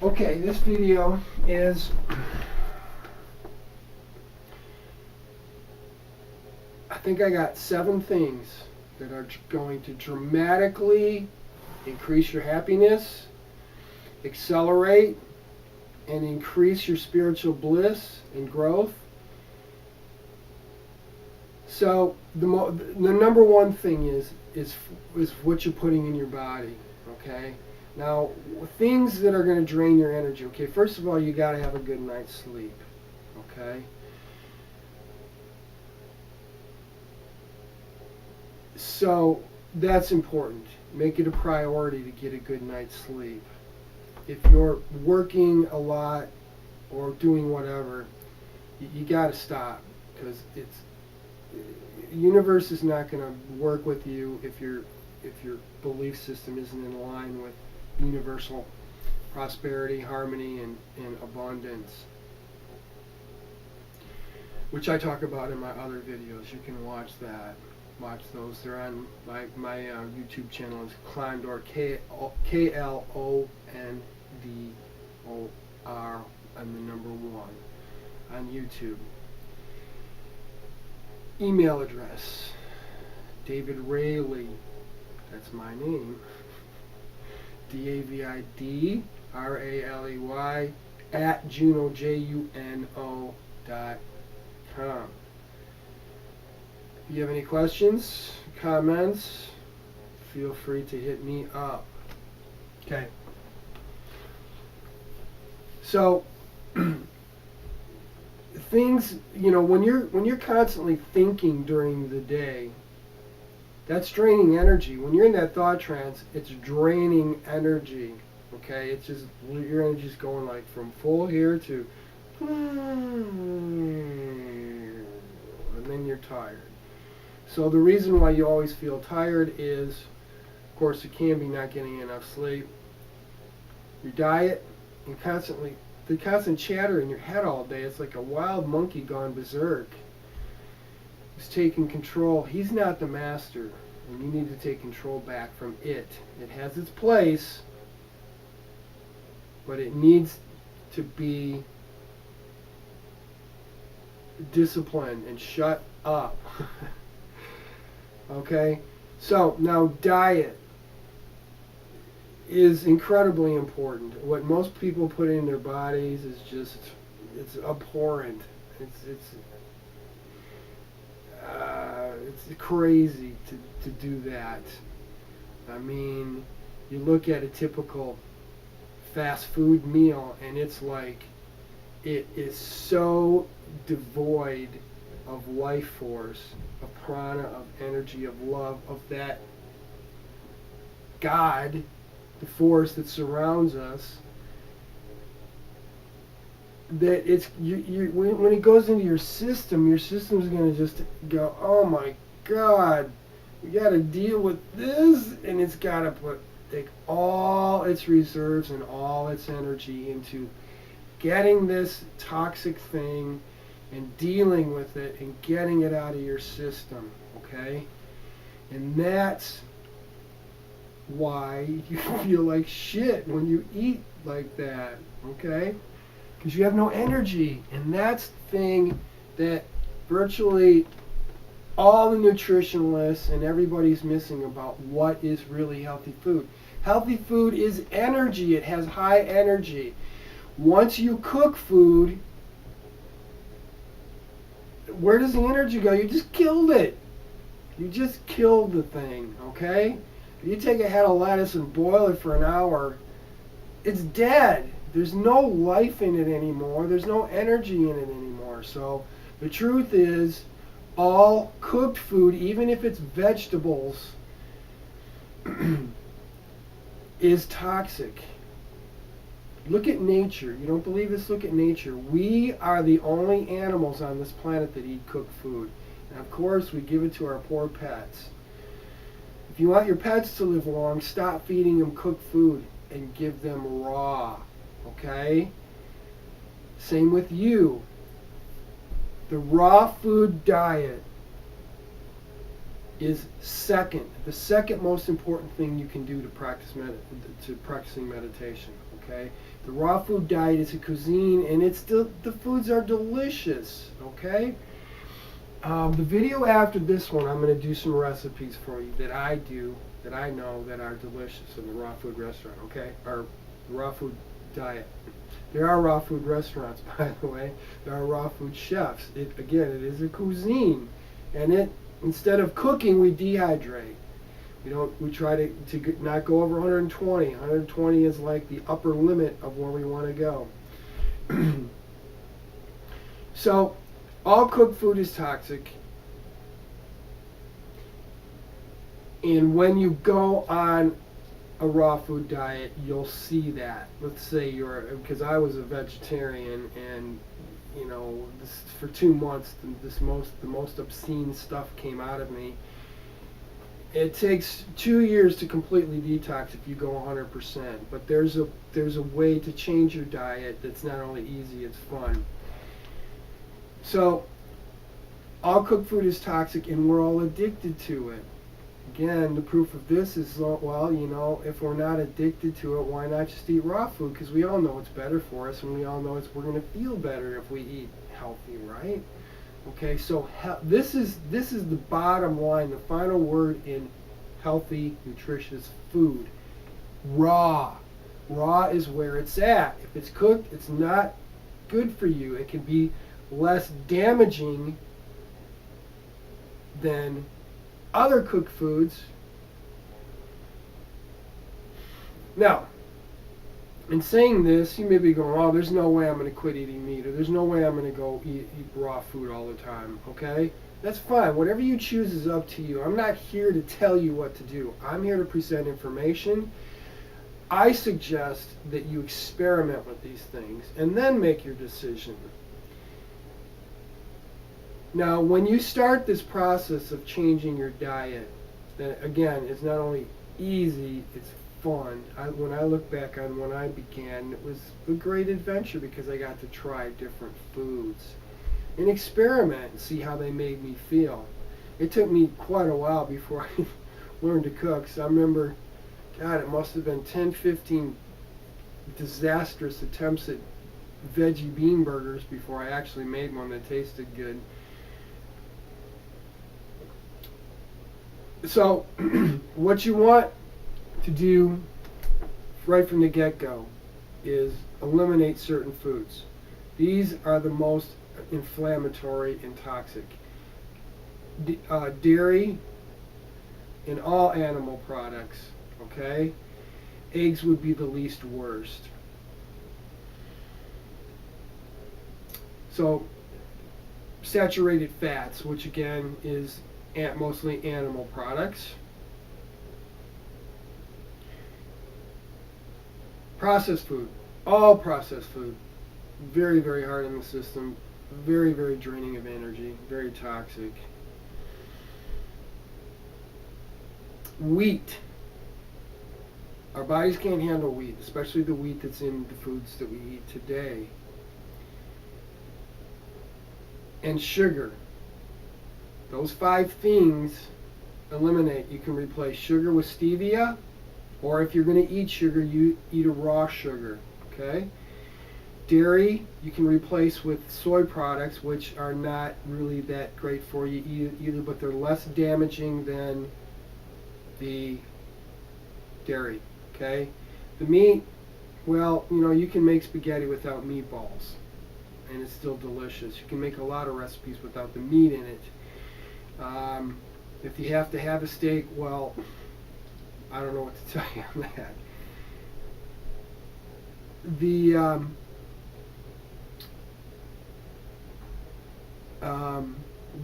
Okay, this video is, I think I got 7 things that are going to dramatically increase your happiness, accelerate, and increase your spiritual bliss and growth. So the number one thing is what you're putting in your body. Okay. Now, things that are going to drain your energy. Okay, first of all, you got to have a good night's sleep. Okay. So that's important. Make it a priority to get a good night's sleep. If you're working a lot or doing whatever, you got to stop, because the universe is not going to work with you if your belief system isn't in line with universal prosperity, harmony, and abundance, which I talk about in my other videos. You can watch those. They're on my YouTube channel. It's Klondor, Klondor, and the number 1 on YouTube. Email address, David Raley, that's my name, DavidRaley @juno.com. If you have any questions, comments, feel free to hit me up. Okay. So things, when you're constantly thinking during the day, that's draining energy. When you're in that thought trance, it's draining energy. Okay, it's just, your energy's going like from full here to, and then you're tired. So the reason why you always feel tired is, of course, it can be not getting enough sleep, your diet, and the constant chatter in your head all day. It's like a wild monkey gone berserk. He's taking control. He's not the master, and you need to take control back from it. It has its place, but it needs to be disciplined and shut up. Okay? So, now diet is incredibly important. What most people put in their bodies is just, it's abhorrent. It's crazy to do that. I mean, you look at a typical fast food meal, and it's like, it is so devoid of life force, of prana, of energy, of love, of that God, the force that surrounds us, that it's when it goes into your system's going to just go, oh my God, we got to deal with this, and it's got to take all its reserves and all its energy into getting this toxic thing and dealing with it and getting it out of your system. Okay, and that's why you feel like shit when you eat like that. Okay, because you have no energy, and that's the thing that virtually all the nutritionalists and everybody's missing about what is really healthy food. Healthy food is energy. It has high energy. Once you cook food, where does the energy go? You just killed it. You just killed the thing, okay? If you take a head of lettuce and boil it for an hour, it's dead. There's no life in it anymore. There's no energy in it anymore. So the truth is, all cooked food, even if it's vegetables, is toxic. Look at nature. You don't believe this? Look at nature. We are the only animals on this planet that eat cooked food. And of course, we give it to our poor pets. If you want your pets to live long, stop feeding them cooked food and give them raw. Okay? Same with you. The raw food diet is the second most important thing you can do to practicing meditation. Okay, the raw food diet is a cuisine, and the foods are delicious. Okay. The video after this one, I'm going to do some recipes for you that I do, that I know that are delicious in the raw food restaurant, okay? Or raw food diet. There are raw food restaurants, by the way. There are raw food chefs. Again, it is a cuisine. And instead of cooking, we dehydrate. We try to not go over 120. 120 is like the upper limit of where we want to go. So, all cooked food is toxic. And when you go on a raw food diet, you'll see that. Let's say because I was a vegetarian, and for 2 months, the most obscene stuff came out of me. It takes 2 years to completely detox if you go 100%. But there's a way to change your diet that's not only easy, it's fun. So, all cooked food is toxic, and we're all addicted to it. Again, the proof of this is, well, if we're not addicted to it, why not just eat raw food? Because we all know it's better for us, and we all know we're going to feel better if we eat healthy, right? Okay, so this is the bottom line, the final word in healthy, nutritious food. Raw. Raw is where it's at. If it's cooked, it's not good for you. It can be less damaging than other cooked foods. Now, in saying this, you may be going, oh, there's no way I'm going to quit eating meat, or there's no way I'm going to go eat raw food all the time, okay? That's fine. Whatever you choose is up to you. I'm not here to tell you what to do. I'm here to present information. I suggest that you experiment with these things and then make your decision. Now, when you start this process of changing your diet, then again, it's not only easy, it's fun. When I look back on when I began, it was a great adventure because I got to try different foods and experiment and see how they made me feel. It took me quite a while before I learned to cook. So I remember, God, it must have been 10, 15 disastrous attempts at veggie bean burgers before I actually made one that tasted good. So, what you want to do right from the get-go is eliminate certain foods. These are the most inflammatory and toxic. Dairy and all animal products, okay? Eggs would be the least worst. So, saturated fats, which again is mostly animal products. Processed food, all processed food, very, very hard on the system, very, very draining of energy, very toxic. Wheat. Our bodies can't handle wheat, especially the wheat that's in the foods that we eat today. And sugar. Those 5 things eliminate. You can replace sugar with stevia, or if you're going to eat sugar, you eat a raw sugar, okay? Dairy, you can replace with soy products, which are not really that great for you either, but they're less damaging than the dairy, okay? The meat, well, you can make spaghetti without meatballs, and it's still delicious. You can make a lot of recipes without the meat in it. If you have to have a steak, well, I don't know what to tell you on that.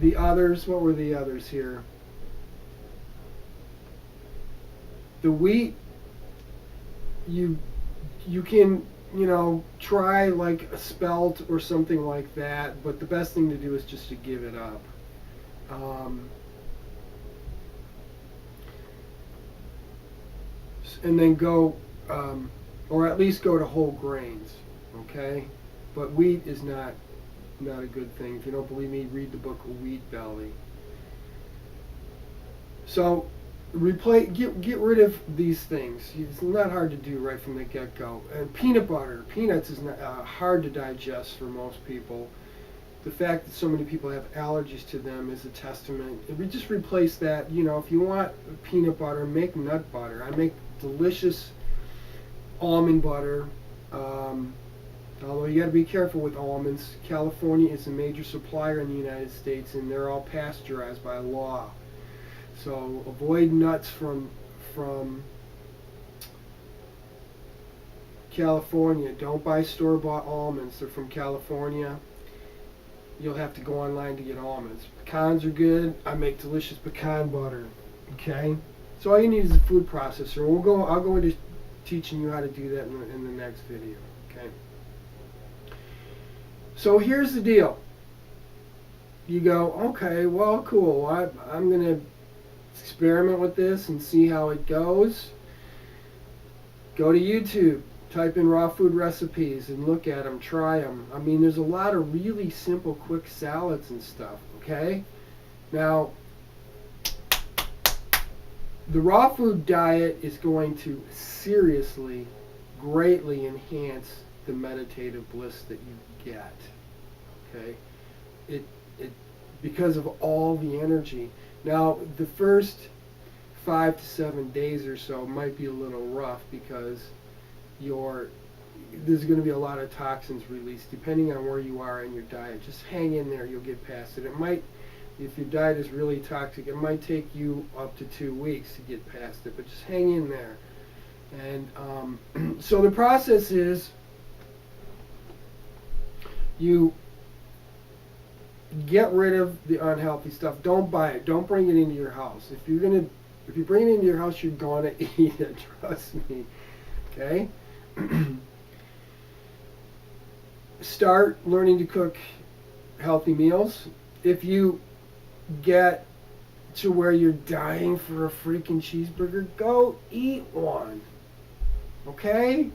The others, what were the others here? The wheat, you can, try like a spelt or something like that, but the best thing to do is just to give it up. And then go, or at least go to whole grains, okay? But wheat is not a good thing. If you don't believe me, read the book Wheat Belly. So, get rid of these things. It's not hard to do right from the get-go. And peanut butter, peanuts is not, hard to digest for most people. The fact that so many people have allergies to them is a testament. If we just replace that, if you want peanut butter, make nut butter. I make delicious almond butter. Although you got to be careful with almonds. California is a major supplier in the United States, and they're all pasteurized by law. So avoid nuts from California. Don't buy store-bought almonds. They're from California. You'll have to go online to get almonds. Pecans are good. I make delicious pecan butter. Okay? So all you need is a food processor. I'll go into teaching you how to do that in the next video. Okay? So here's the deal. You go, okay, well, cool. I'm going to experiment with this and see how it goes. Go to YouTube, type in raw food recipes and look at them, try them. I mean, there's a lot of really simple, quick salads and stuff, okay? Now, the raw food diet is going to seriously, greatly enhance the meditative bliss that you get, okay? Because of all the energy. Now, the first 5 to 7 days or so might be a little rough because there's going to be a lot of toxins released depending on where you are in your diet. Just hang in there, you'll get past it. It might, if your diet is really toxic, it might take you up to 2 weeks to get past it, but just hang in there. And so the process is you get rid of the unhealthy stuff. Don't buy it. Don't bring it into your house. If you bring it into your house, you're gonna eat it. Trust me. Okay. Start learning to cook healthy meals. If you get to where you're dying for a freaking cheeseburger, go eat one. Okay?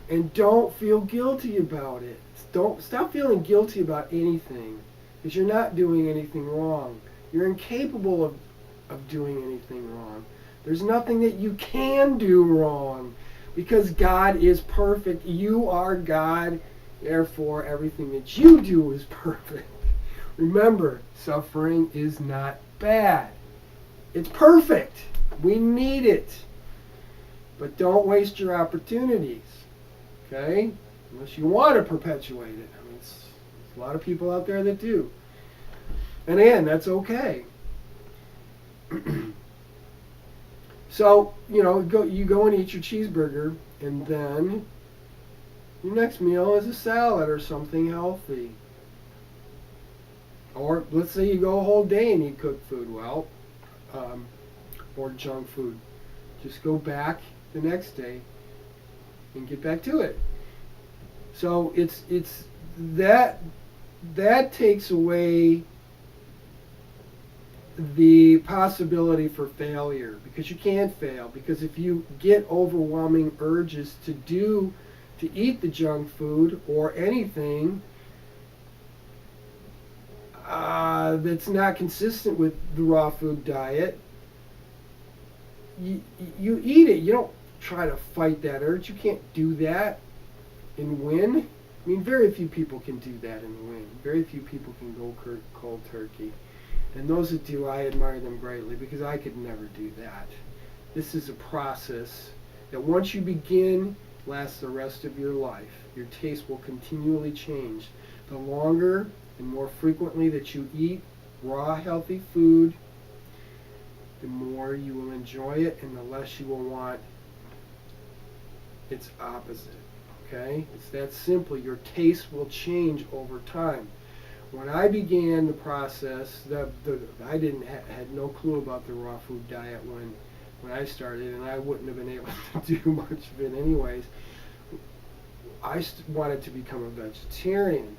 And don't feel guilty about it. Don't stop feeling guilty about anything, because you're not doing anything wrong. You're incapable of doing anything wrong. There's nothing that you can do wrong, because God is perfect. You are God, therefore everything that you do is perfect. Remember, suffering is not bad. It's perfect. We need it. But don't waste your opportunities. Okay? Unless you want to perpetuate it. I mean, there's a lot of people out there that do. And again, that's okay. So, you go and eat your cheeseburger, and then your next meal is a salad or something healthy. Or let's say you go a whole day and eat cooked food, or junk food. Just go back the next day and get back to it. So it's that takes away the possibility for failure, because you can't fail. Because if you get overwhelming urges to eat the junk food or anything that's not consistent with the raw food diet, you eat it. You don't try to fight that urge. You can't do that and win. I mean, very few people can do that and win. Very few people can go cold turkey. And those that do, I admire them greatly, because I could never do that. This is a process that once you begin, lasts the rest of your life. Your taste will continually change. The longer and more frequently that you eat raw, healthy food, the more you will enjoy it and the less you will want its opposite. Okay? It's that simple. Your taste will change over time. When I began the process, I had no clue about the raw food diet when I started, and I wouldn't have been able to do much of it anyways. I wanted to become a vegetarian.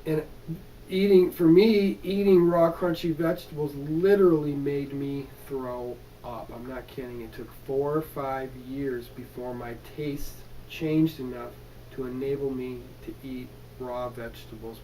And eating raw crunchy vegetables literally made me throw up. I'm not kidding. It took 4 or 5 years before my taste changed enough to enable me to eat raw vegetables.